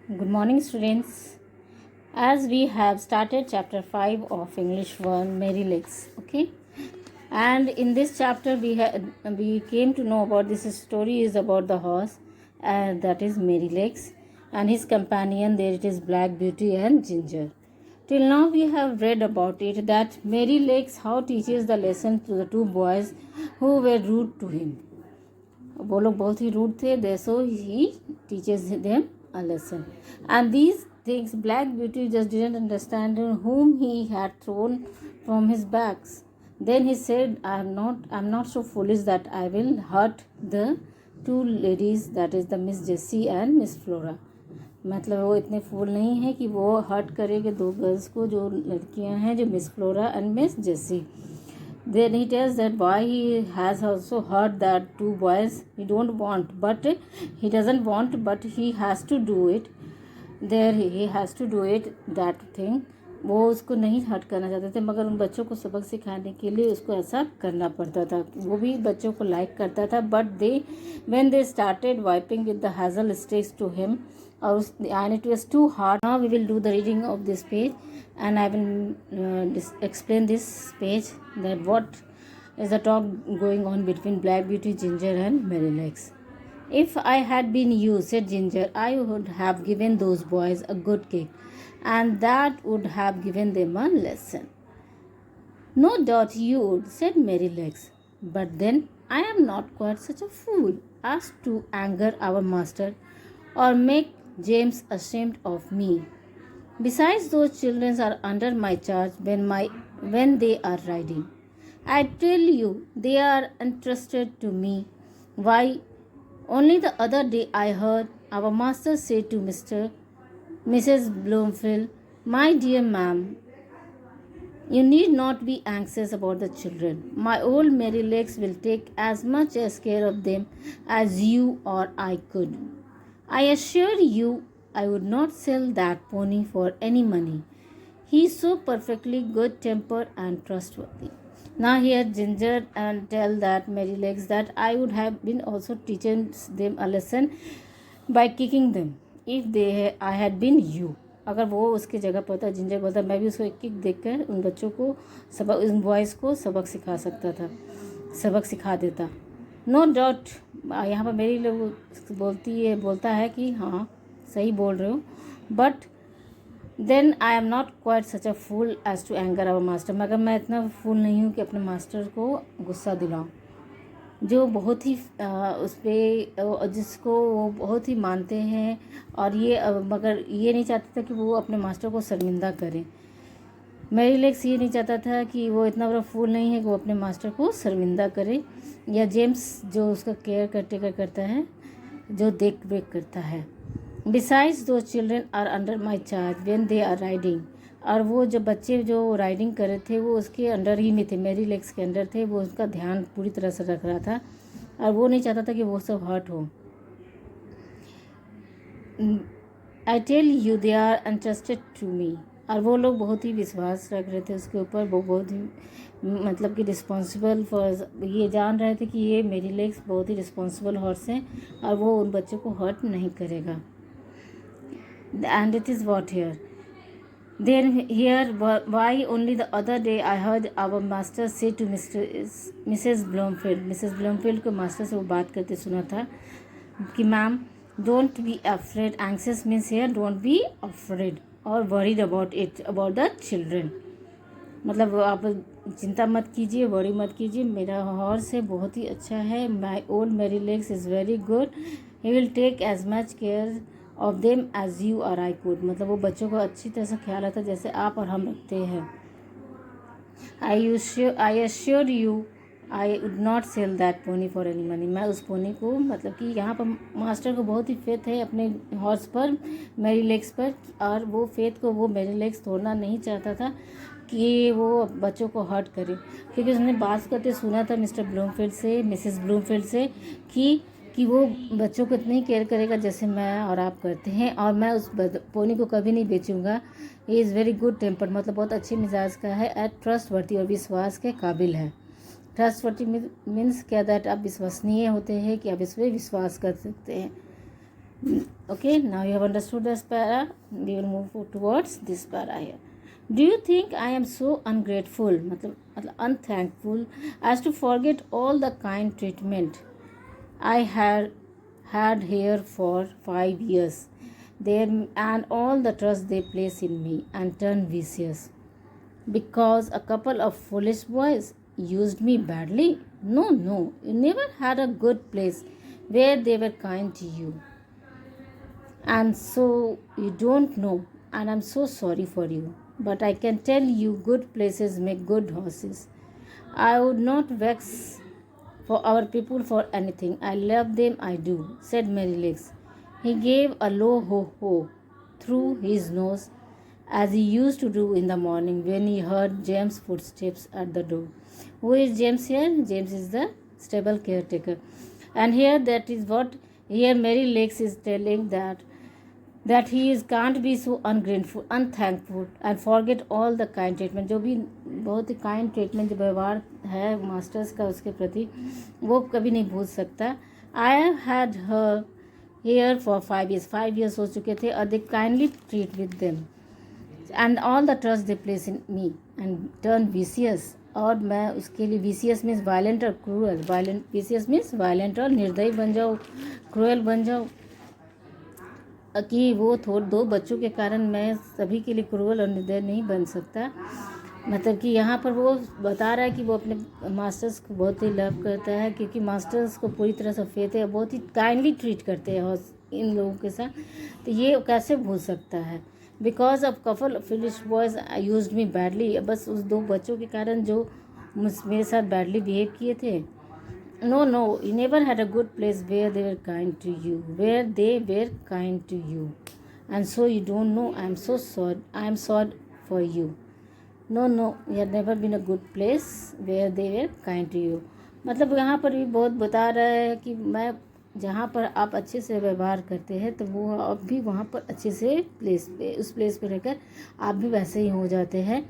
Good morning, students. As we have started chapter 5 of English 1, Mary Legs. Okay, and in this chapter we came to know about this story is about the horse, and that is Mary Legs, and his companion. There it is Black Beauty and Ginger. Till now we have read about it that Mary Legs how teaches the lesson to the two boys who were rude to him. वो लोग बहुत ही rude थे, they so he teaches them a lesson and these things Black Beauty just didn't understand whom he had thrown from his bags. Then he said, I'm not so foolish that I will hurt the two ladies, that is the Miss Jessie and Miss Flora. मतलब वो इतने फूल नहीं है कि वो hurt करेंगे दो girls को जो लड़कियां हैं, जो Miss Flora and Miss Jessie. Then he tells that why he has also heard that two boys he doesn't want, but he has to do it. There he has to do it, that thing. वो उसको नहीं hurt करना चाहते थे, मगर उन बच्चों को सबक सिखाने के लिए उसको ऐसा करना पड़ता था. वो भी बच्चों को लाइक करता था, but when they started wiping with the hazel sticks to him, and it was too hard. Now we will do the reading of this page, and I will explain this page, that what is the talk going on between Black Beauty, Ginger and Mary Legs. If I had been you, said Ginger, I would have given those boys a good kick, and that would have given them a lesson. No doubt you would, said Mary Legs, but then I am not quite such a fool as to anger our master or make James ashamed of me. Besides, those children are under my charge when they are riding. I tell you, they are entrusted to me. Why, only the other day I heard our master say to Mrs. Bloomfield, my dear ma'am, you need not be anxious about the children. My old Mary Legs will take as much care of them as you or I could. I assure you, I would not sell that pony for any money. He is so perfectly good-tempered and trustworthy. Now here Ginger and tell that Mary Legs that I would have been also teaching them a lesson by kicking them if I had been you. अगर वो उसकी जगह पर होता, ginger बोलता, मैं भी उसको एक किक देकर उन बच्चों को सबक, उन बॉयज़ को सबक सिखा सकता था, सबक सिखा देता. नो डाउट यहाँ पर मेरी लोग बोलता है कि हाँ सही बोल रहे हो, but then I am not quite such a fool as to anger our master. मगर मैं इतना फूल नहीं हूँ कि अपने मास्टर को गुस्सा दिलाऊँ, जो बहुत ही उस पर जिसको वो बहुत ही मानते हैं, और ये मगर ये नहीं चाहता था कि वो अपने मास्टर को शर्मिंदा करें. मैरी लेग्स ये नहीं चाहता था कि वो इतना बड़ा फूल नहीं है कि वो अपने मास्टर को शर्मिंदा करे, या जेम्स जो उसका केयर टेकर करता है, जो देख रेख करता है. Besides the children are under my charge when they are riding. और वो जो बच्चे जो राइडिंग कर रहे थे वो उसके अंडर ही में थे, मैरी लेग्स के अंडर थे. वो उसका ध्यान पूरी तरह से रख रहा था, और वो नहीं चाहता था कि वो सब हर्ट हो. I tell you they are interested to me. और वो लोग बहुत ही विश्वास रख रहे थे उसके ऊपर. वो बहुत ही मतलब कि रिस्पॉन्सिबल फॉर, ये जान रहे थे कि ये मेरी लेग्स बहुत ही रिस्पॉन्सिबल हॉर्स हैं और वो उन बच्चों को हर्ट नहीं करेगा. And it is what here. Then here, why only the other day I heard our master say to Mrs. Bloomfield. Mrs. Bloomfield को मास्टर से वो बात करते सुना था कि ma'am don't be afraid. Anxious means here don't be afraid or worried about it, about the children. मतलब आप चिंता मत कीजिए, वरी मत कीजिए, मेरा हॉर्स है बहुत ही अच्छा है. My old Mary Legs is very good. He will take as much care of them as you or I could. मतलब वो बच्चों का अच्छी तरह से ख्याल रखता जैसे आप और हम रखते हैं. I assure you I would not sell that pony for any money. मैं उस पोनी को, मतलब कि यहाँ पर मास्टर को बहुत ही फेथ है अपने हॉर्स पर, मैरी लेग्स पर, और वो फेथ को वो मैरी लेग्स तोड़ना नहीं चाहता था कि वो बच्चों को हर्ट करे, क्योंकि उसने बात करते सुना था मिस्टर ब्लूमफील्ड से, मिसेस ब्लूमफील्ड से, कि वो बच्चों को इतनी केयर करेगा जैसे मैं और आप करते हैं, और मैं उस पोनी को कभी नहीं बेचूंगा. He is very good tempered, मतलब बहुत अच्छे मिजाज का है. एट ट्रस्टवर्दी, और विश्वास के काबिल है. ट्रस्टवर्दी मीन्स क्या, दैट आप विश्वसनीय होते हैं कि आप इस पर विश्वास कर सकते हैं. Okay, now you have understood this para. We will move towards this para here. Do you think I am so ungrateful, मतलब unthankful, as to forget all the kind treatment I had here for 5 years, there and all the trust they place in me, and turn vicious because a couple of foolish boys used me badly? No, no, you never had a good place where they were kind to you, and so you don't know, and I'm so sorry for you. But I can tell you, good places make good horses. I would not vex for our people for anything. I love them, I do, said Merrylegs. He gave a low ho ho through his nose, as he used to do in the morning when he heard James' footsteps at the door. Who is James here? James is the stable caretaker. And here that is what here Merrylegs is telling that he is can't be so ungrateful, unthankful and forget all the kind treatment. जो भी बहुत ही kind treatment जो व्यवहार है masters का उसके प्रति वो कभी नहीं भूल सकता. I have had her here for 5 years. 5 years हो चुके थे और they kindly treat with them and all the trust they place in me and turn vicious. और मैं उसके लिए vicious means violent और cruel. Vicious means violent और निर्दयी बन जाओ, cruel बन जाओ कि वो दो बच्चों के कारण मैं सभी के लिए क्रूअल और निर्दय नहीं बन सकता. मतलब कि यहाँ पर वो बता रहा है कि वो अपने मास्टर्स को बहुत ही लव करता है क्योंकि मास्टर्स को पूरी तरह से फेथ है, बहुत ही काइंडली ट्रीट करते हैं इन लोगों के साथ. तो ये कैसे भूल सकता है? Because of couple foolish boys used me badly. बस उस दो बच्चों के कारण जो मेरे साथ बैडली बिहेव किए थे. No, you never had a good place where they were kind to you. And so you don't know. I am so sorry. I am sorry for you. No, you had never been a good place where they were kind to you. मतलब यहाँ पर भी बहुत बता रहा है कि मैं जहाँ पर आप अच्छे से व्यवहार करते हैं तो वो आप भी वहाँ पर अच्छे से उस प्लेस पे रहकर आप भी वैसे ही हो जाते हैं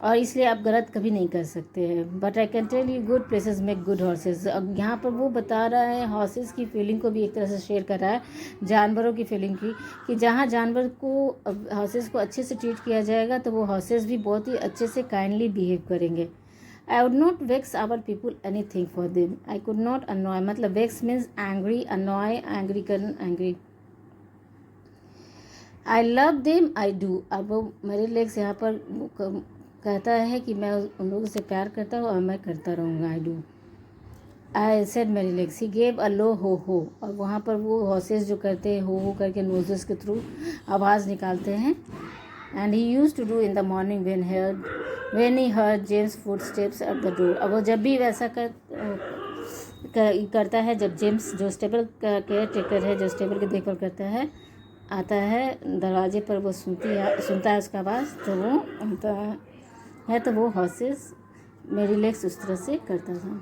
और इसलिए आप गलत कभी नहीं कर सकते हैं. But I can tell you good places make good horses. अब यहाँ पर वो बता रहा है हॉर्सेस की फीलिंग को भी एक तरह से शेयर कर रहा है जानवरों की फीलिंग की कि जहाँ जानवर को हॉर्सेस को अच्छे से ट्रीट किया जाएगा तो वो हॉर्सेस भी बहुत ही अच्छे से काइंडली बिहेव करेंगे. I would not vex our people anything for them. I could not annoy मतलब vex means angry, annoy angry करना, angry. I love them I do. अब वो Merrylegs यहाँ पर कहता है कि मैं उन लोगों से प्यार करता हूँ और मैं करता रहूँगा. I do. I said Merrylegs. He gave a low ho ho. और वहाँ पर वो हॉर्सेस जो करते हैं हो करके नोजेस के थ्रू आवाज़ निकालते हैं. And he use to do in the morning when he heard James footsteps at the door. अब वो जब भी वैसा करता है जब जेम्स जो स्टेबल का केयर टेकर है जो स्टेबल की देखभाल करता है आता है दरवाजे पर वो सुनता है उसका आवाज़ तो वो आता है तो वो हॉर्सेस Merrylegs उस तरह से करता था.